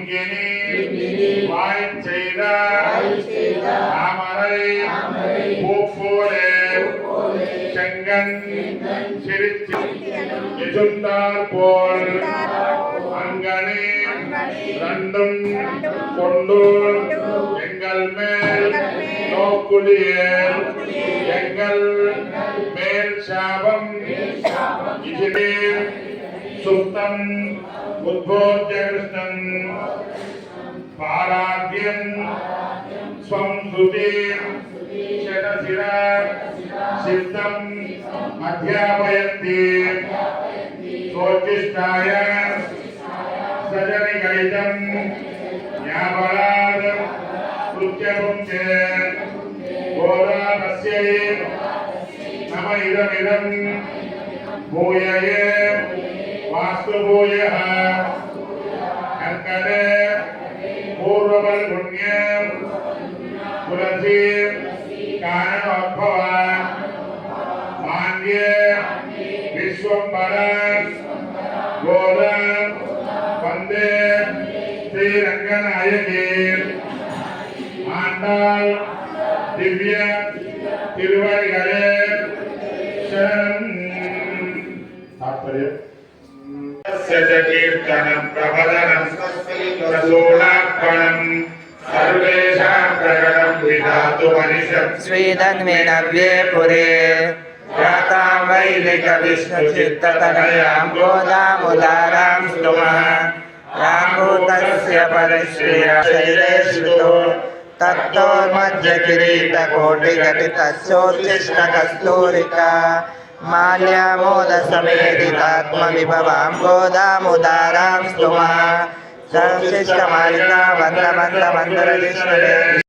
கிங்கினி வாய்ச்செய்த தாமரை பூப்போலே செங்கன் சிரிச்சு எசுந்தார் போல் அங்கனே ரெண்டும் கொண்டு எங்கள் மேல் நோக்குலியேல் எங்கள் மேல் சாபம் இதிலே சுத்தம் உத்போத்ய கிருஷ்ணன் பாராத்யம் ஸ்வம் சுதீர் சதசிரா சித்தம் அத்தியாபயந்தி சோச்சிஷ்டாய சஜனிகலிதம் ஞாபகாத் ருத்யபுங்கே கோதானஸ்யை நம இதமிதம் பூயயே வாஸ்து பூயः கங்கணே பூர்வபல் புண்ணியம் துளசி காரணோத்பவ மான்யே விஸ்வம்பர கோத வந்தே ஸ்ரீரங்கநாயகி ஆண்டாள் திவ்ய திருவடிகளே சரணம். தாத்பர்யம் கீர்த்தனம் பிரபதனம் பிரசூனார்ப்பணம் सर्वेषां प्रकटं विधातु मनिषं श्रीधन्विनव्ये पुरे यातां वैदिकविष्णुचित्ततनयां गोदामुदारां स्तुमः रामभूतस्य परश्रियशैले श्रुतो तत्तोर्मध्यकिरीटकोटिघटितश्चोत्तिष्ठकस्तूरिका माल्यामोदसमेदितात्मविभवां गोदामुदारां स्तुमः संशिष्टमालिका वन्दमन्दमन्दरदिष्णवे